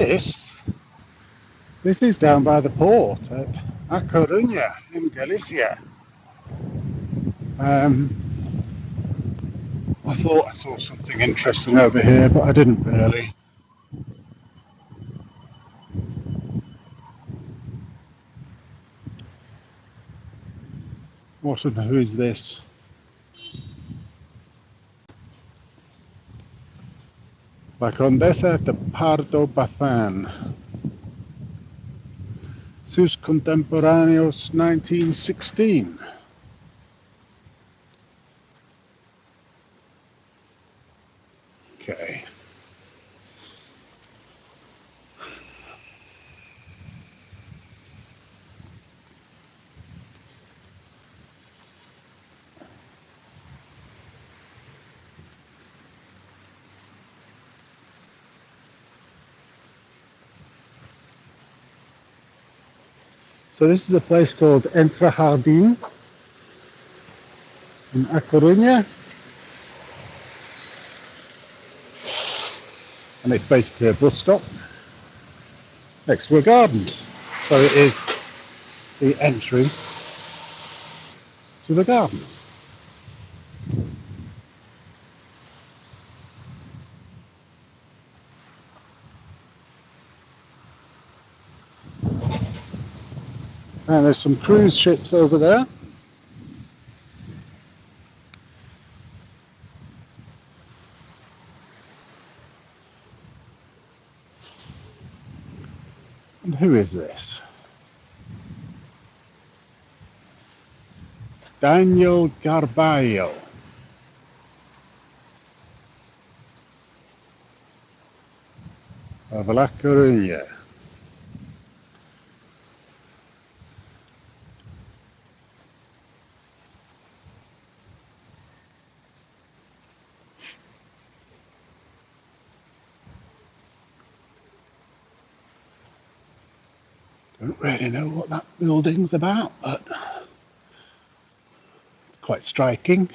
This is down by the port at Coruna in Galicia. I thought I saw something interesting over here, but I didn't really. What and who is this? La Condesa de Pardo Bazán. Sus contemporáneos 1916. Okay. So this is a place called Entre Jardín in A Coruña, and it's basically a bus stop next to a gardens. So it is the entry to the gardens. And there's some cruise ships over there. And who is this? Daniel Garballo. Of La Coruña. Don't really know what that building's about, but it's quite striking.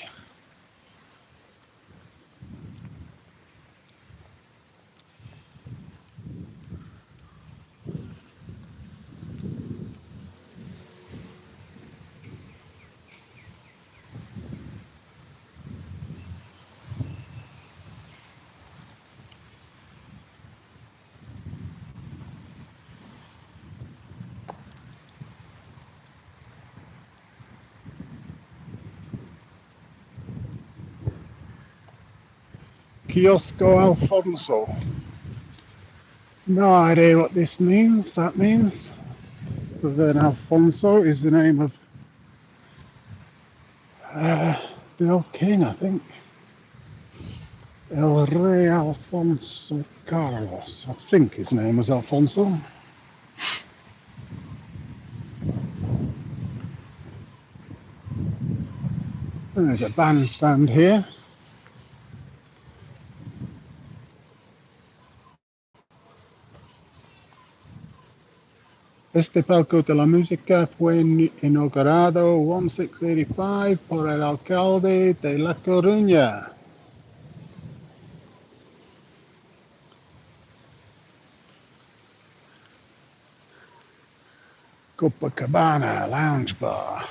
Kiosco Alfonso. No idea what this means. That means. But then Alfonso is the name of the old king, I think. El Rey Alfonso Carlos. I think his name was Alfonso. And there's a bandstand here. Este palco de la música fue inaugurado 1685 por el alcalde de La Coruña. Copacabana Lounge Bar.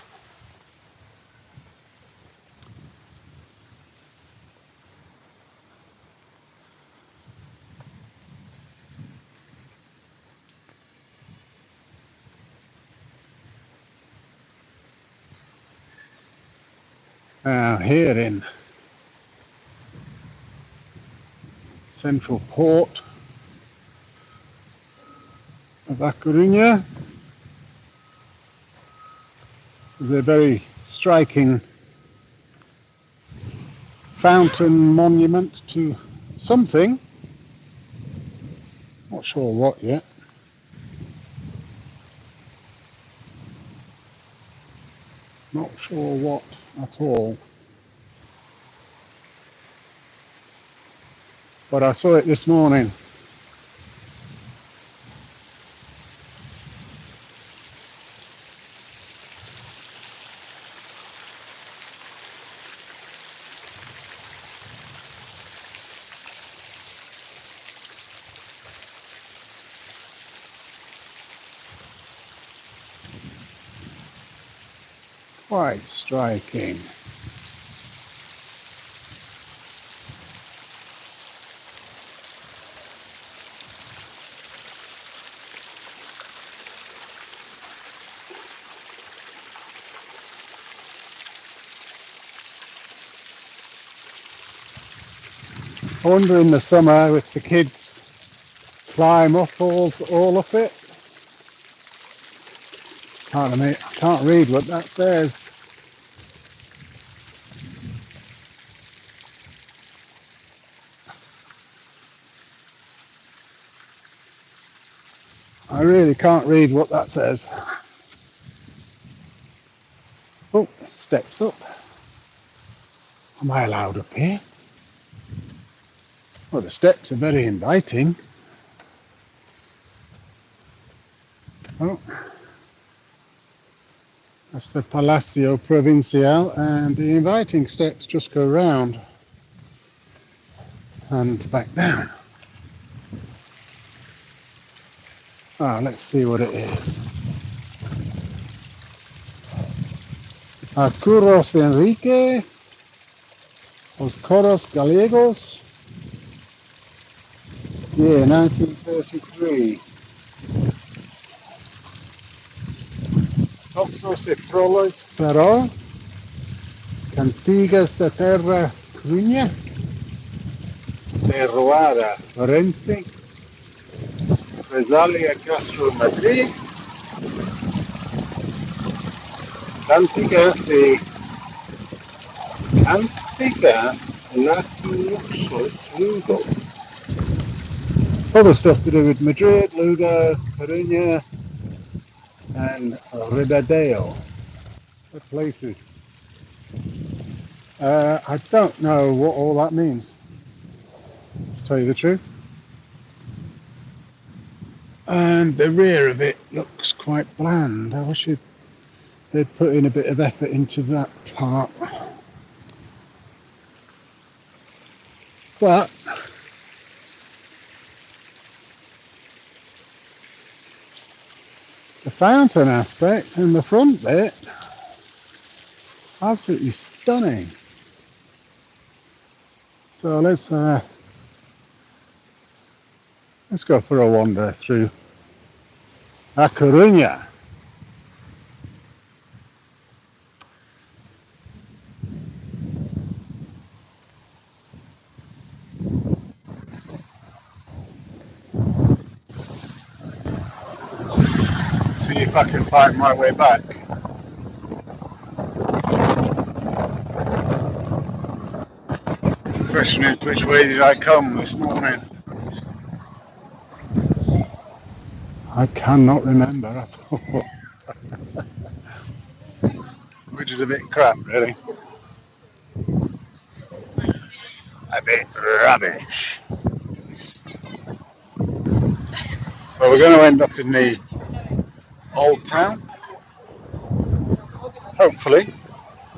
Now here in Central Port of A Coruña, there's a very striking fountain monument to something. Not sure what yet. Not sure what at all. But I saw it this morning. quite striking. I wonder in the summer if the kids climb up all up it. Can't read what that says. I really can't read what that says. Oh, steps up. Am I allowed up here? Well, the steps are very inviting. Oh, that's the Palacio Provincial, and the inviting steps just go round and back down. Ah, let's see what it is. Acuros Enrique, Os Coros Gallegos, yeah, 1933. Toxos e proles, però, cantigas da terra Coruna, terroara Firenze, Resalia Castro Madrid, cantigas Latuxos Lugo. Other stuff to do with Madrid, Lugo, Coruna, and Ridadeo. The places. I don't know what all that means, to tell you the truth. And the rear of it looks quite bland. I wish they'd put in a bit of effort into that part. But the fountain aspect and the front bit, absolutely stunning. So let's go for a wander through A Coruna. See if I can find my way back. The question is, which way did I come this morning? I cannot remember at all. Which is a bit crap, really. A bit rubbish. So we're going to end up in the old town, hopefully,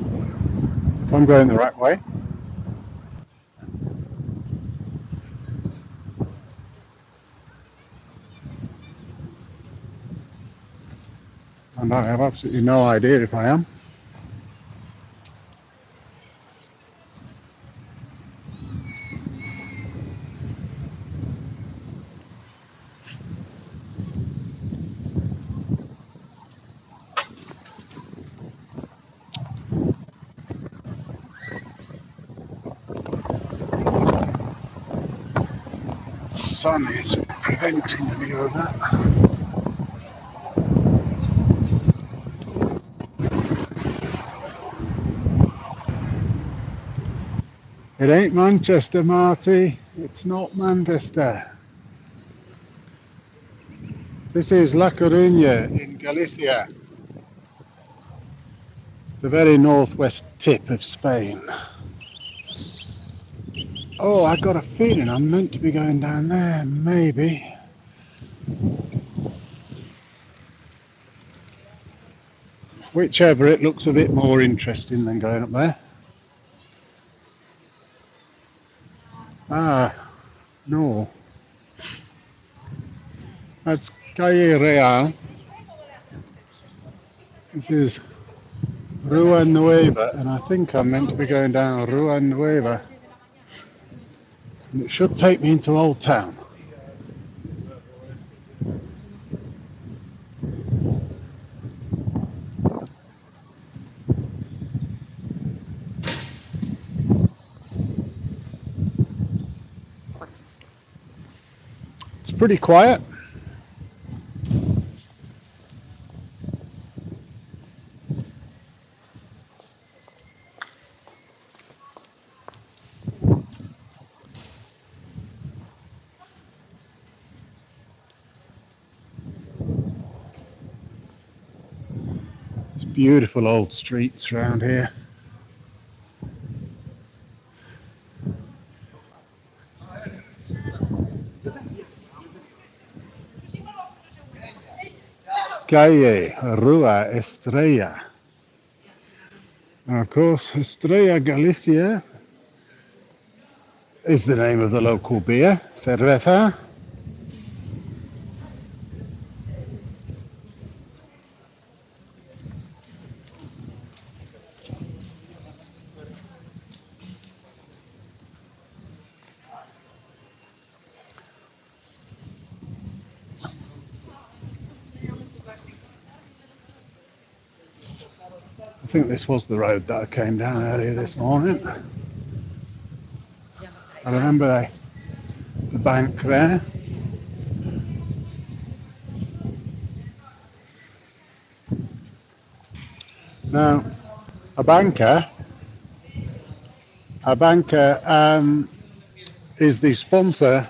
if I'm going the right way. And I have absolutely no idea if I am. The sun is preventing the view of that. It ain't Manchester, Marty. It's not Manchester. This is La Coruna in Galicia, the very northwest tip of Spain. Oh, I got a feeling I'm meant to be going down there, maybe. Whichever, it looks a bit more interesting than going up there. Ah, no. That's Calle Real. This is Rua Nueva, and I think I'm meant to be going down Rua Nueva. And it should take me into Old Town. It's pretty quiet. There's beautiful old streets around here. Calle Rua Estrella. And of course, Estrella Galicia is the name of the local beer, cerveza. I think this was the road that I came down earlier this morning. I remember the bank there. Now, a banker is the sponsor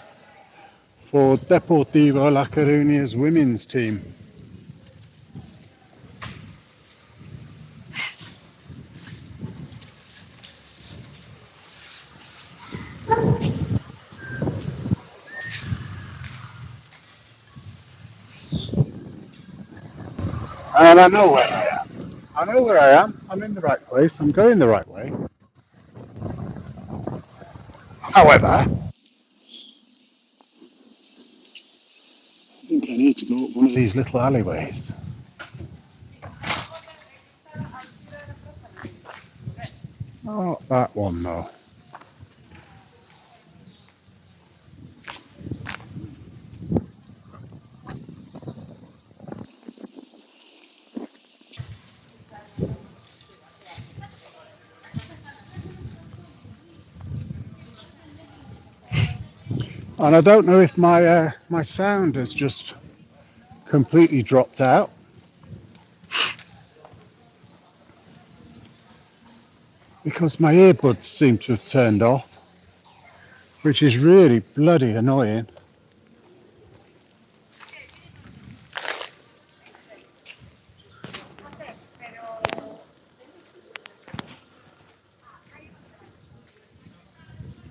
for Deportivo La Coruña's women's team. And I know where I am. I know where I am. I'm in the right place. I'm going the right way. However, I think I need to go up one of these little alleyways. Not that one though. And I don't know if my sound has just completely dropped out. Because my earbuds seem to have turned off, which is really bloody annoying.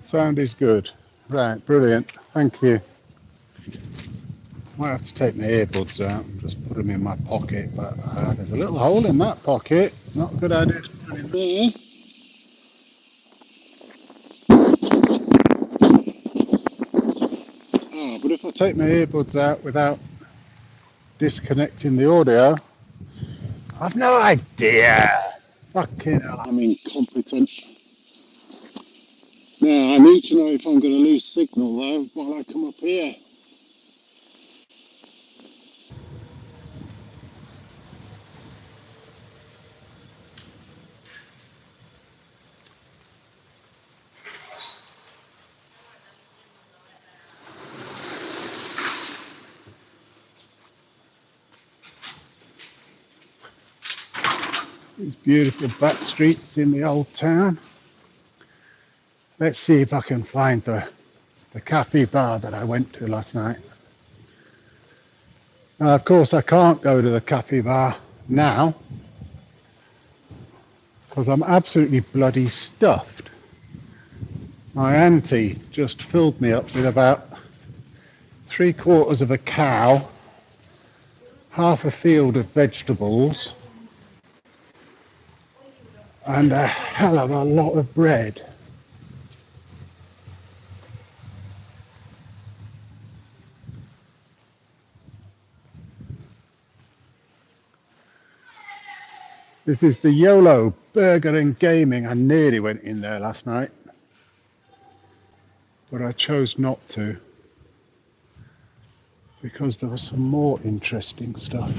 Sound is good. Right, brilliant. Thank you. Might have to take my earbuds out and just put them in my pocket, but there's a little hole in that pocket. Not a good idea to put it in there. Oh, but if I take my earbuds out without disconnecting the audio, I've no idea. Fucking hell, I'm incompetent. Now, I need to know if I'm going to lose signal though while I come up here. These beautiful back streets in the old town. Let's see if I can find the cafe bar that I went to last night. Now, of course, I can't go to the cafe bar now because I'm absolutely bloody stuffed. My auntie just filled me up with about 3/4 of a cow, half a field of vegetables, and a hell of a lot of bread. This is the YOLO Burger and Gaming. I nearly went in there last night, but I chose not to because there was some more interesting stuff.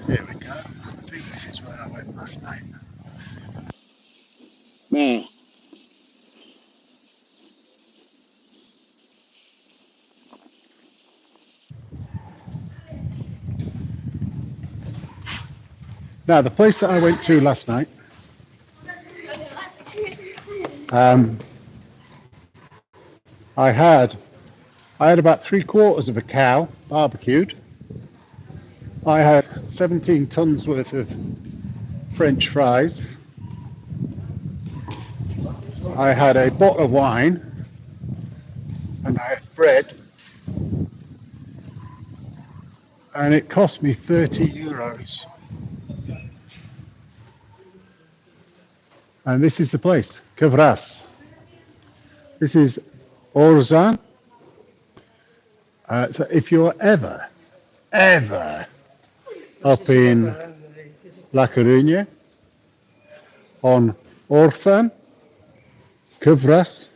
Here we go. I think this is where I went last night. Now, the place that I went to last night, I had about 3/4 of a cow barbecued. I had 17 tons worth of French fries. I had a bottle of wine, and I had bread, and it cost me €30. And this is the place, Cavras. This is Orzan. So if you're ever up in La Coruna, on Orphan, Cavras,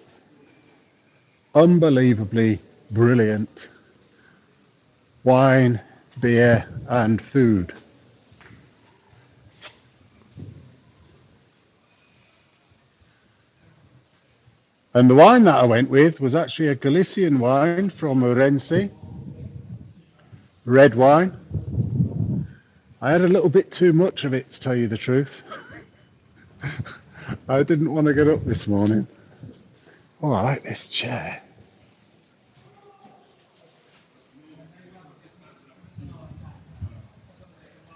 unbelievably brilliant wine, beer and food. And the wine that I went with was actually a Galician wine from Ourense, red wine. I had a little bit too much of it, to tell you the truth. I didn't want to get up this morning. Oh, I like this chair.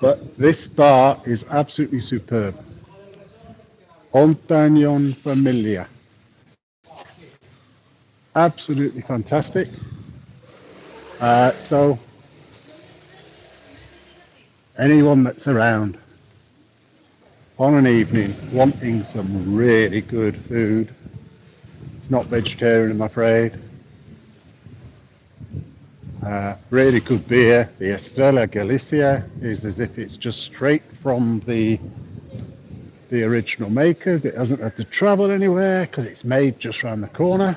But this bar is absolutely superb. Ontagnon Familia. Absolutely fantastic. So anyone that's around on an evening wanting some really good food, it's not vegetarian, I'm afraid. Really good beer. The Estrella Galicia is as if it's just straight from the original makers. It hasn't had to travel anywhere because it's made just around the corner.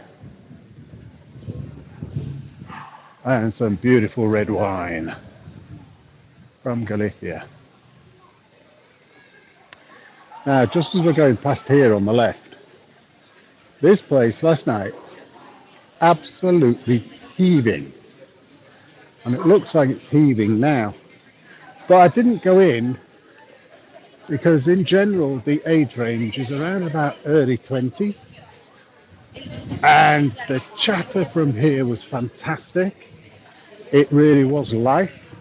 And some beautiful red wine from Galicia. Now, just as we're going past here on the left, this place last night, absolutely heaving. And it looks like it's heaving now. But I didn't go in because in general the age range is around about early 20s. And the chatter from here was fantastic. It really was life.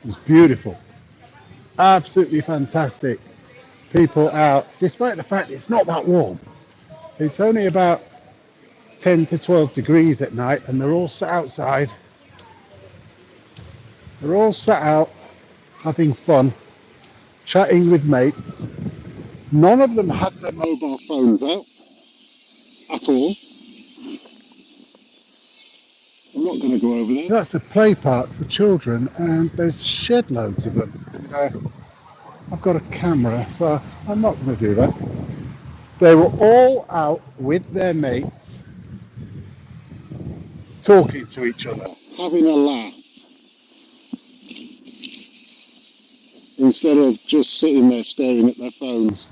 It was beautiful. Absolutely fantastic. People out, despite the fact it's not that warm. It's only about 10 to 12 degrees at night, and they're all sat outside. They're all sat out having fun, chatting with mates. None of them had their mobile phones out at all. I'm not going to go over there. That's a play park for children, and there's shed loads of them. I've got a camera, so I'm not going to do that. They were all out with their mates, talking to each other, having a laugh, instead of just sitting there staring at their phones,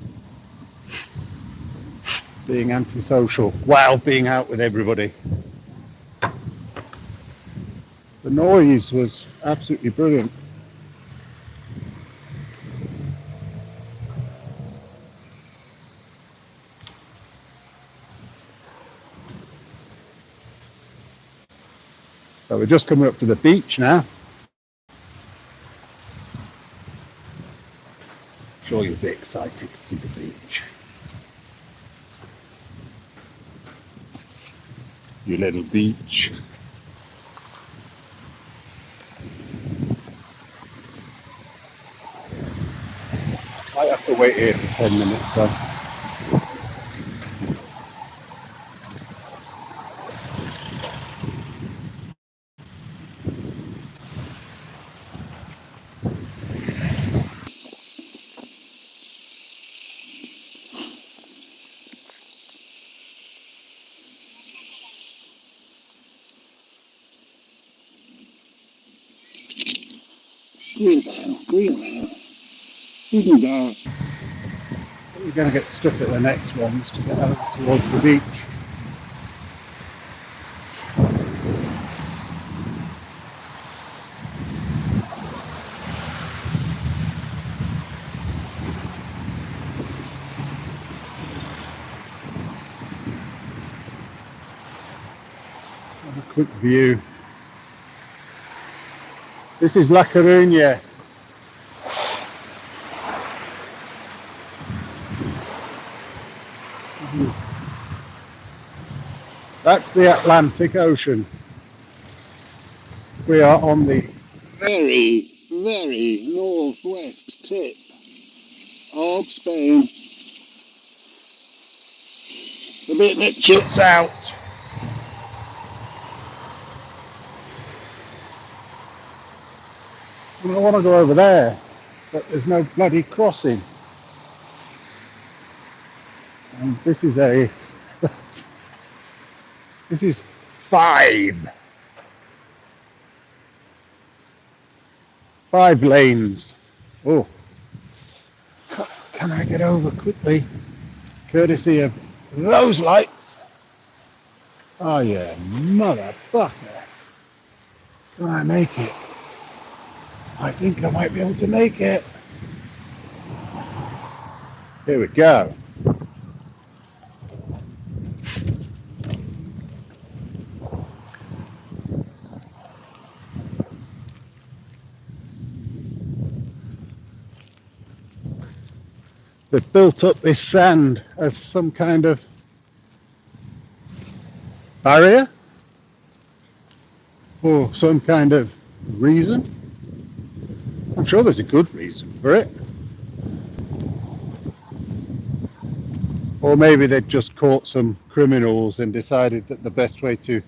being antisocial while being out with everybody. The noise was absolutely brilliant. So we're just coming up to the beach now. I'm sure you'll be excited to see the beach. You little beach. I have to wait here for 10 minutes though. Green now, green now. Didn't go. We're going to get stuck at the next ones to get over towards the beach. Let's have a quick view. This is La Coruna. That's the Atlantic Ocean. We are on the very, very northwest tip of Spain. The bit that juts out. And I want to go over there, but there's no bloody crossing. And this is a this is 5 lanes. Oh, can I get over quickly? Courtesy of those lights. Oh yeah, motherfucker. Can I make it? I think I might be able to make it. Here we go. They've built up this sand as some kind of barrier or some kind of reason. I'm sure there's a good reason for it. Or maybe they'd just caught some criminals and decided that the best way to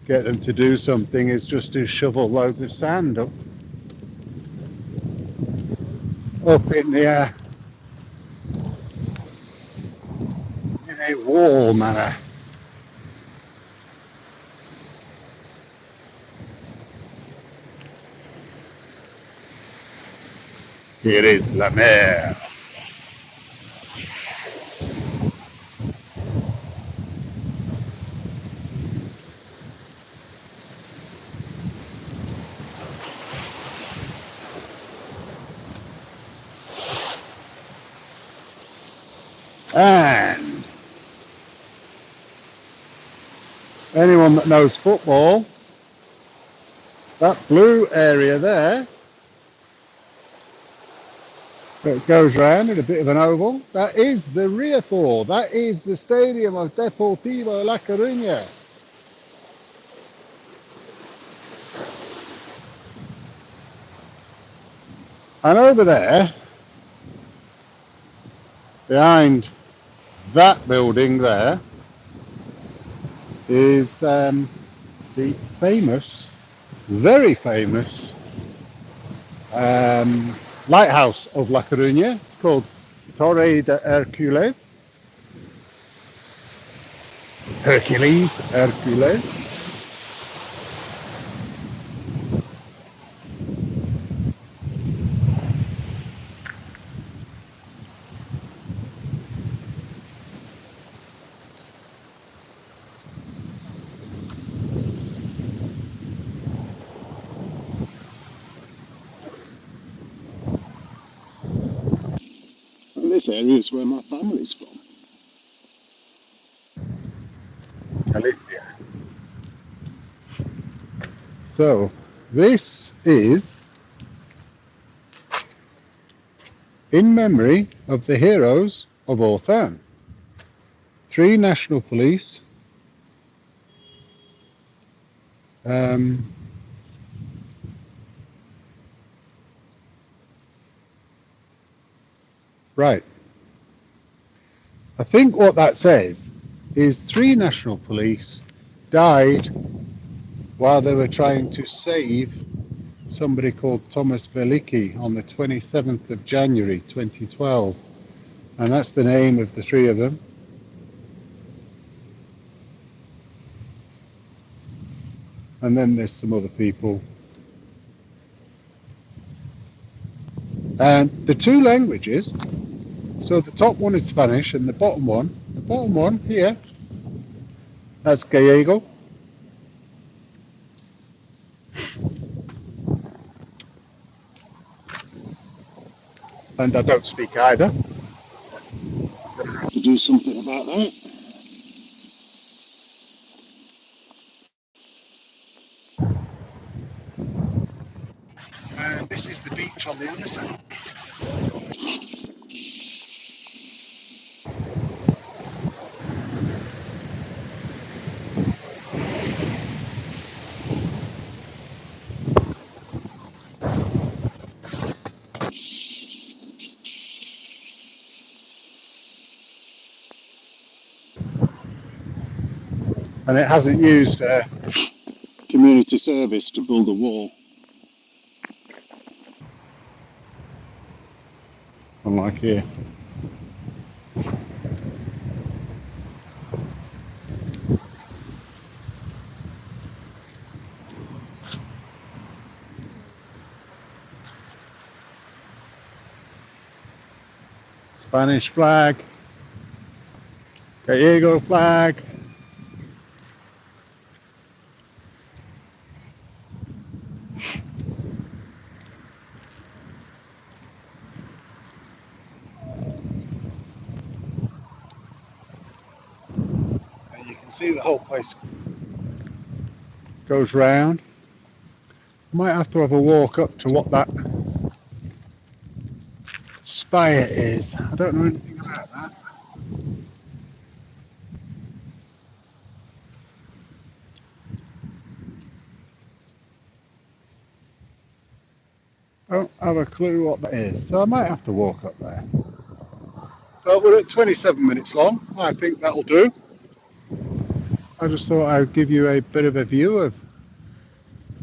get them to do something is just to shovel loads of sand up in a wall manner. Here is la mer. And anyone that knows football, that blue area there that goes round in a bit of an oval, that is the Riazor. That is the stadium of Deportivo La Coruna. And over there, behind that building there, is the famous, very famous lighthouse of La Coruna. It's called Torre de Hercules. Hercules. And this area is where my family's from. Galicia. So this is in memory of the heroes of Orthan. 3 national police right. I think what that says is 3 national police died while they were trying to save somebody called Thomas Velicki on the 27th of January 2012. And that's the name of the 3 of them. And then there's some other people. And the two languages, so the top one is Spanish and the bottom one here, that's Gallego. And I don't speak either. I'm going to have to do something about that. And this is the beach on the other side. And it hasn't used community service to build a wall. Unlike here. Spanish flag, Gallego flag. And you can see the whole place goes round. Might have to have a walk up to what that spire is. I don't know anything about that. I don't have a clue what that is, so I might have to walk up there. But we're at 27 minutes long. I think that'll do. I just thought I'd give you a bit of a view of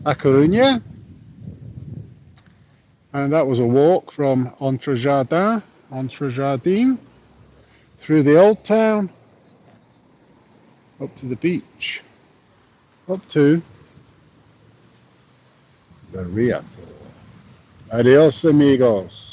A Coruna. And that was a walk from Entrejardin, through the old town, up to the beach, up to the Riafor. Adios, amigos.